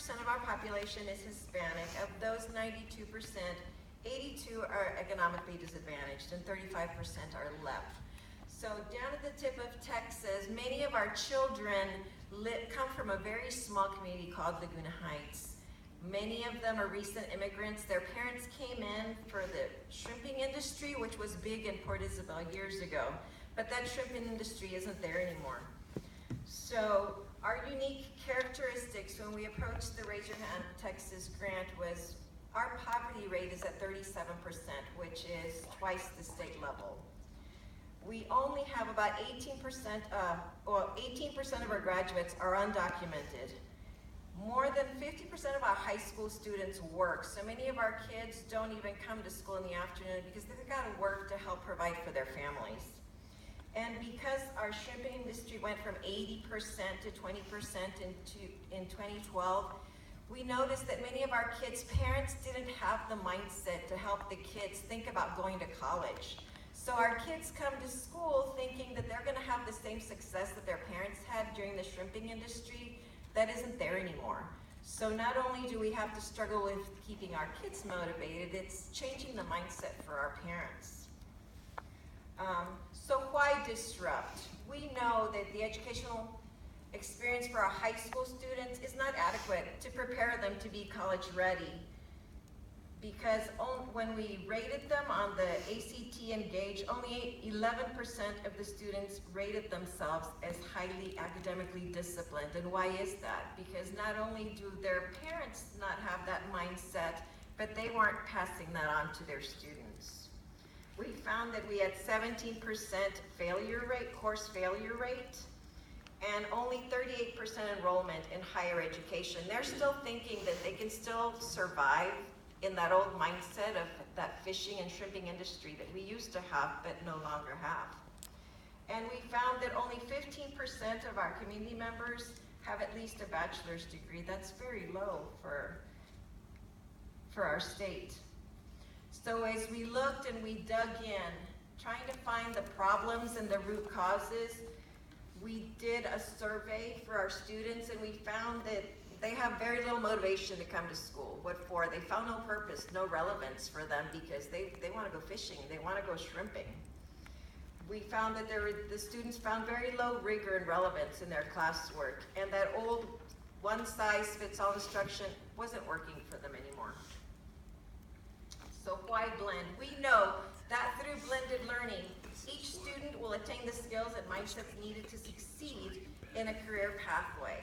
of our population is Hispanic. Of those 92%, 82 are economically disadvantaged and 35% are left. So down at the tip of Texas, many of our children come from a very small community called Laguna Heights. Many of them are recent immigrants. Their parents came in for the shrimping industry, which was big in Port Isabel years ago, but that shrimping industry isn't there anymore. So our unique characteristics when we approached the Raise Your Hand Texas grant was our poverty rate is at 37%, which is twice the state level. We only have about 18% of our graduates are undocumented. More than 50% of our high school students work, so many of our kids don't even come to school in the afternoon because they've got to work to help provide for their families. And because our shrimping industry went from 80% to 20% in 2012, we noticed that many of our kids' parents didn't have the mindset to help the kids think about going to college. So our kids come to school thinking that they're going to have the same success that their parents had during the shrimping industry. That isn't there anymore. So not only do we have to struggle with keeping our kids motivated, it's changing the mindset for our parents. So why disrupt? We know that the educational experience for our high school students is not adequate to prepare them to be college ready, because when we rated them on the ACT Engage, only 11% of the students rated themselves as highly academically disciplined. And why is that? Because not only do their parents not have that mindset, but they weren't passing that on to their students. We found that we had 17% failure rate, course failure rate, and only 38% enrollment in higher education. They're still thinking that they can still survive in that old mindset of that fishing and shrimping industry that we used to have but no longer have. And we found that only 15% of our community members have at least a bachelor's degree. That's very low for our state. So as we looked and we dug in, trying to find the problems and the root causes, we did a survey for our students and we found that they have very little motivation to come to school. What for? They found no purpose, no relevance for them because they want to go fishing, they want to go shrimping. We found that the students found very low rigor and relevance in their classwork, and that old one-size-fits-all instruction wasn't working for them anymore. So why blend? We know that through blended learning, each student will attain the skills and mindsets needed to succeed in a career pathway.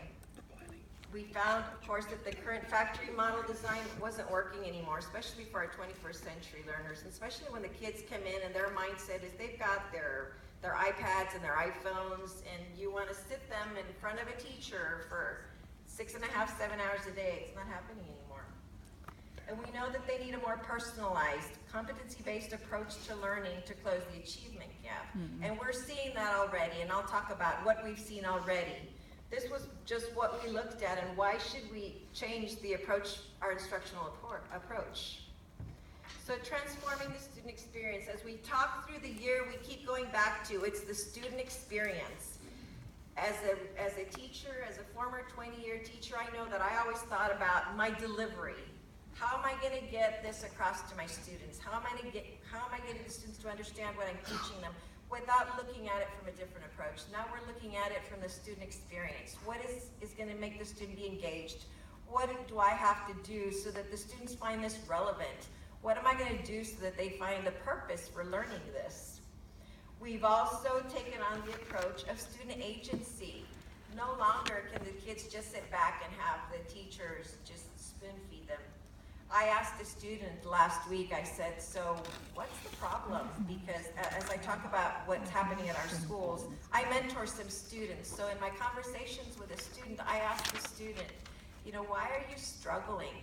We found, of course, that the current factory model design wasn't working anymore, especially for our 21st century learners, and especially when the kids come in and their mindset is they've got their iPads and their iPhones, and you want to sit them in front of a teacher for 6.5, 7 hours a day. It's not happening anymore. And we know that they need a more personalized, competency-based approach to learning to close the achievement gap. Mm-hmm. And we're seeing that already, and I'll talk about what we've seen already. This was just what we looked at, and why should we change the approach, our instructional approach? So transforming the student experience. As we talk through the year, we keep going back to, it's the student experience. As a teacher, as a former 20-year teacher, I know that I always thought about my delivery. How am I going to get this across to my students? How am I getting the students to understand what I'm teaching them without looking at it from a different approach? Now we're looking at it from the student experience. What is going to make the student be engaged? What do I have to do so that the students find this relevant? What am I going to do so that they find the purpose for learning this? We've also taken on the approach of student agency. No longer can the kids just sit back and have the teachers just spoon feed them. I asked a student last week, I said, so what's the problem? Because as I talk about what's happening at our schools, I mentor some students. So in my conversations with a student, I asked the student, why are you struggling?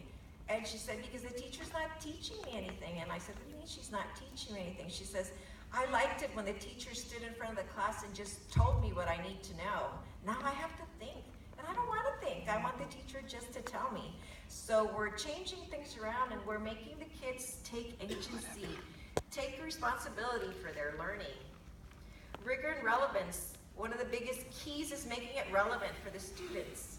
And she said, because the teacher's not teaching me anything. And I said, what do you mean she's not teaching me anything? She says, I liked it when the teacher stood in front of the class and just told me what I need to know. Now I have to think. And I don't want to think. I want the teacher just to tell me. So we're changing things around and we're making the kids take agency, take responsibility for their learning. Rigor and relevance, one of the biggest keys is making it relevant for the students.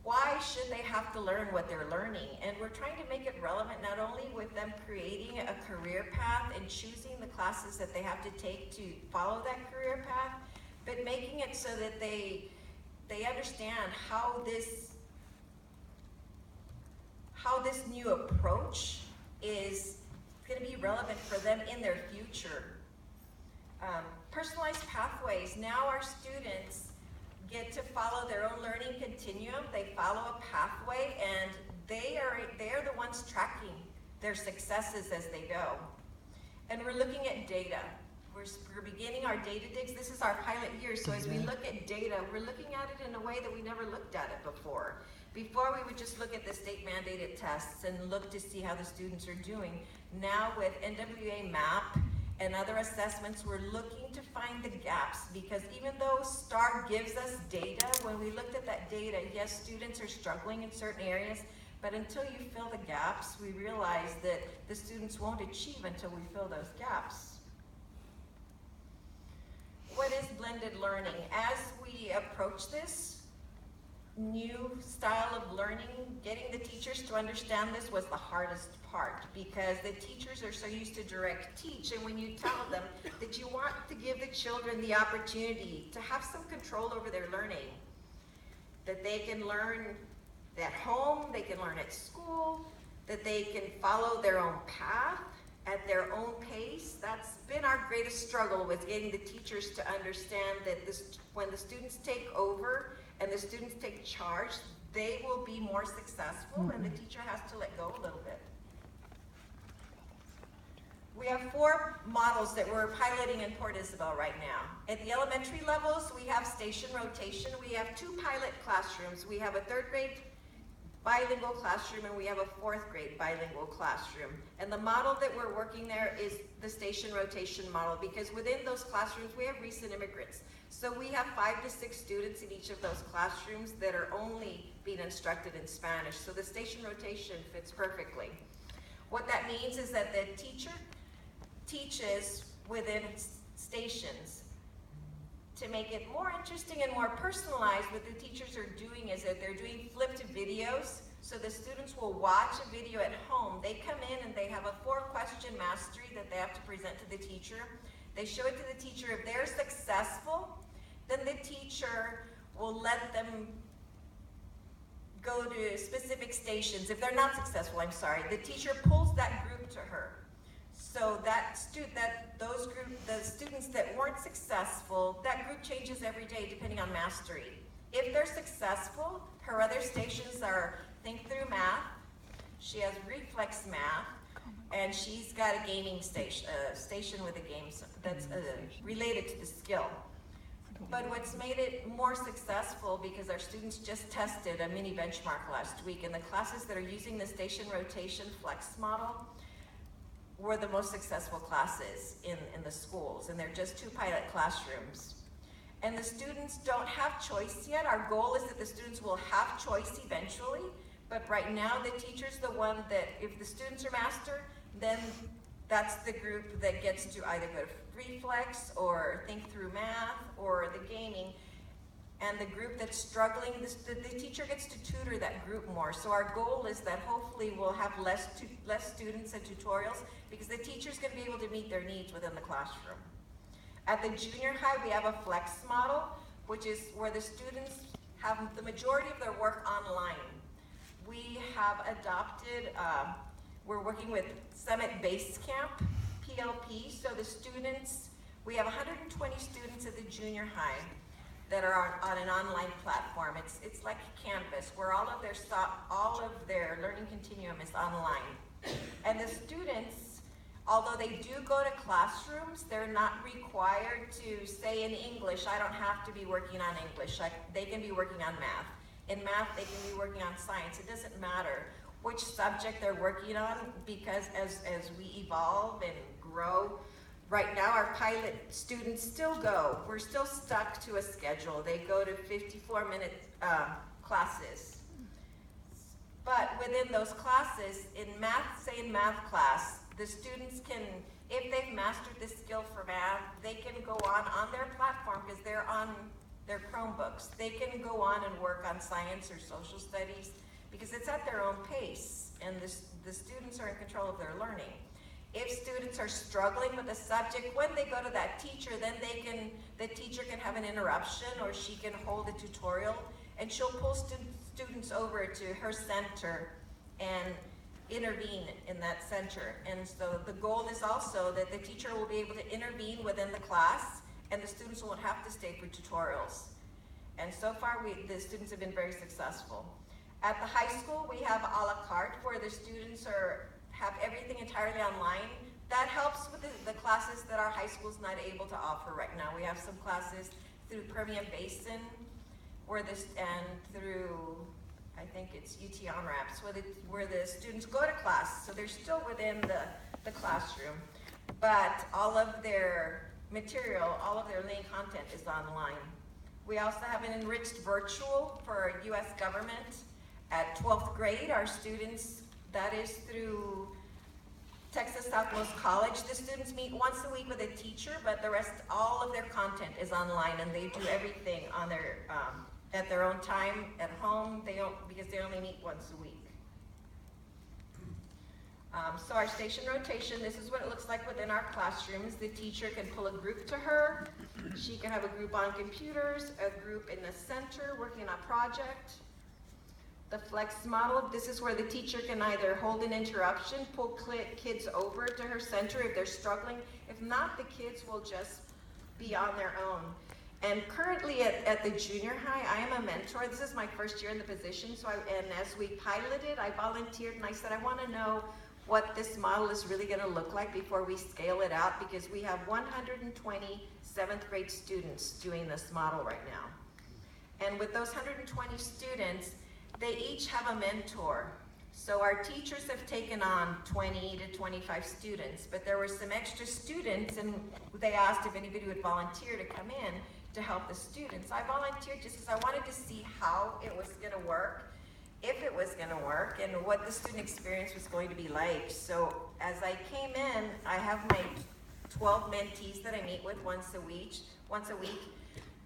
why should they have to learn what they're learning? And we're trying to make it relevant not only with them creating a career path and choosing the classes that they have to take to follow that career path, but making it so that they understand how this new approach is going to be relevant for them in their future. Personalized pathways. Now our students get to follow their own learning continuum. They follow a pathway, and they are the ones tracking their successes as they go. And we're looking at data. We're beginning our data digs. This is our pilot year, so as we look at data, we're looking at it in a way that we never looked at it before. Before, we would just look at the state-mandated tests and look to see how the students are doing. Now with NWA MAP and other assessments, we're looking to find the gaps, because even though STAR gives us data, when we looked at that data, yes, students are struggling in certain areas, but until you fill the gaps, we realize that the students won't achieve until we fill those gaps. What is blended learning? As we approach this new style of learning, getting the teachers to understand this was the hardest part, because the teachers are so used to direct teach, and when you tell them that you want to give the children the opportunity to have some control over their learning, that they can learn at home, they can learn at school, that they can follow their own path at their own pace. That's been our greatest struggle, with getting the teachers to understand that when the students take over and the students take charge, they will be more successful, and the teacher has to let go a little bit. We have 4 models that we're piloting in Port Isabel right now. At the elementary levels, we have station rotation. We have 2 pilot classrooms. We have a 3rd grade bilingual classroom, and we have a 4th grade bilingual classroom. And the model that we're working there is the station rotation model, because within those classrooms, we have recent immigrants. So we have 5 to 6 students in each of those classrooms that are only being instructed in Spanish. So the station rotation fits perfectly. What that means is that the teacher teaches within stations. To make it more interesting and more personalized, what the teachers are doing is that they're doing flipped videos. So the students will watch a video at home. They come in and they have a 4-question mastery that they have to present to the teacher. They show it to the teacher. If they're successful, then the teacher will let them go to specific stations. If they're not successful, the teacher pulls that group to her. So the students that weren't successful, that group changes every day depending on mastery. If they're successful, her other stations are Think Through Math, she has Reflex Math, and she's got a gaming station, station with a game that's related to the skill. But what's made it more successful, because our students just tested a mini benchmark last week, and the classes that are using the station rotation flex model were the most successful classes in the schools, and they're just 2 pilot classrooms. And the students don't have choice yet. Our goal is that the students will have choice eventually, but right now the teacher's the one that, if the students are master, then that's the group that gets to either go to Reflex or Think Through Math or the gaming. And the group that's struggling, the teacher gets to tutor that group more. So our goal is that hopefully we'll have less students and tutorials, because the teacher's going to be able to meet their needs within the classroom. At the junior high, we have a flex model, which is where the students have the majority of their work online. We have adopted, we're working with Summit Base Camp, PLP, so the students, we have 120 students at the junior high that are on an online platform. It's like Canvas, where all of their learning continuum is online. And the students, although they do go to classrooms, they're not required to say in English, I don't have to be working on English. They can be working on math. In math, they can be working on science. It doesn't matter which subject they're working on, because as we evolve and grow, right now our pilot students still go. We're still stuck to a schedule. They go to 54-minute classes. But within those classes, in math, say in math class, the students can, if they've mastered the skill for math, they can go on their platform, because they're on their Chromebooks. They can go on and work on science or social studies because it's at their own pace, and the students are in control of their learning. If students are struggling with a subject, when they go to that teacher, then the teacher can have an interruption, or she can hold a tutorial, and she'll pull students over to her center and intervene in that center. And so the goal is also that the teacher will be able to intervene within the class, and the students won't have to stay for tutorials. And so far, the students have been very successful. At the high school, we have a la carte, where the students have everything entirely online. That helps with the classes that our high school is not able to offer right now. We have some classes through Permian Basin, and through, I think it's UT On-Ramps, where the students go to class, so they're still within the classroom, but all of their material, all of their main content is online. We also have an enriched virtual for U.S. government. At 12th grade, our students, that is through Texas Southmost College, the students meet once a week with a teacher, but the rest, all of their content is online, and they do everything on their at their own time at home. Because they only meet once a week. So our station rotation, this is what it looks like within our classrooms. The teacher can pull a group to her. She can have a group on computers, a group in the center working on a project. The flex model, this is where the teacher can either hold an interruption, pull kids over to her center if they're struggling. If not, the kids will just be on their own. And currently at the junior high, I am a mentor. This is my first year in the position, and as we piloted, I volunteered and I said, I want to know what this model is really going to look like before we scale it out, because we have 120 7th grade students doing this model right now. And with those 120 students, they each have a mentor. So our teachers have taken on 20 to 25 students, but there were some extra students, and they asked if anybody would volunteer to come in to help the students. I volunteered just because I wanted to see how it was going to work, if it was going to work, and what the student experience was going to be like. So as I came in, I have my 12 mentees that I meet with once a week.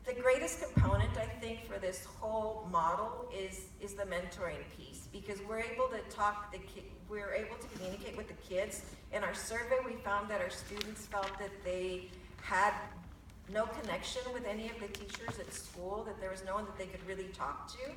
The greatest component, I think, for this whole model is the mentoring piece, because we're able to communicate with the kids. In our survey, we found that our students felt that they had no connection with any of the teachers at school, that there was no one that they could really talk to.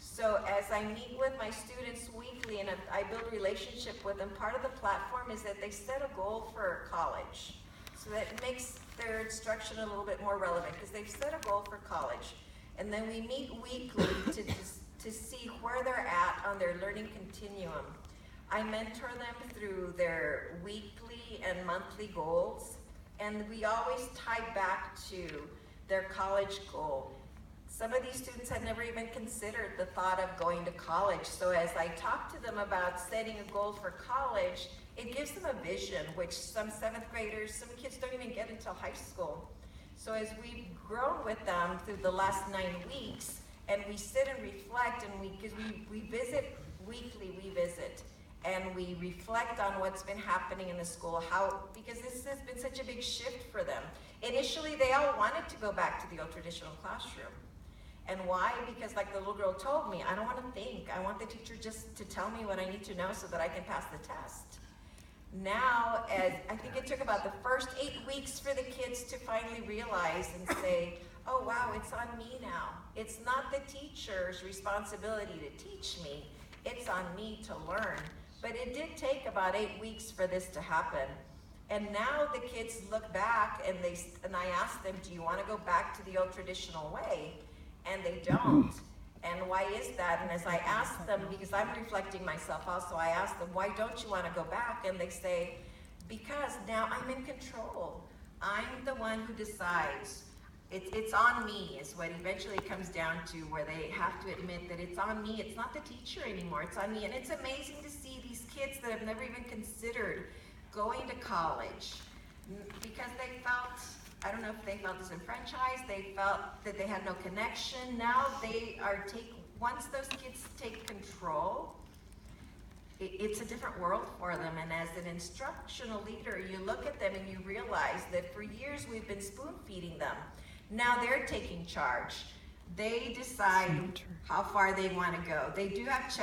So as I meet with my students weekly and I build a relationship with them, part of the platform is that they set a goal for college. So that makes their instruction a little bit more relevant, because they've set a goal for college. And then we meet weekly to see where they're at on their learning continuum. I mentor them through their weekly and monthly goals, and we always tie back to their college goal. Some of these students had never even considered the thought of going to college. So as I talk to them about setting a goal for college, it gives them a vision, which some 7th graders, some kids don't even get until high school. So as we've grown with them through the last 9 weeks, and we sit and reflect, and because we visit weekly, and we reflect on what's been happening in the school, because this has been such a big shift for them. Initially, they all wanted to go back to the old traditional classroom. And why? Because like the little girl told me, I don't want to think. I want the teacher just to tell me what I need to know so that I can pass the test. Now, I think it took about the first 8 weeks for the kids to finally realize and say, oh wow, it's on me now. It's not the teacher's responsibility to teach me, it's on me to learn. But it did take about 8 weeks for this to happen. And now the kids look back and I ask them, do you want to go back to the old traditional way? And they don't. And why is that? And as I ask them, because I'm reflecting myself also, I ask them, why don't you want to go back? And they say, because now I'm in control. I'm the one who decides. It's on me is what eventually comes down to, where they have to admit that it's on me. It's not the teacher anymore, it's on me. And it's amazing to see these kids that have never even considered going to college because they felt, I don't know if they felt disenfranchised, they felt that they had no connection. Now they are once those kids take control, it's a different world for them. And as an instructional leader, you look at them and you realize that for years we've been spoon feeding them. Now they're taking charge. They decide how far they want to go. They do have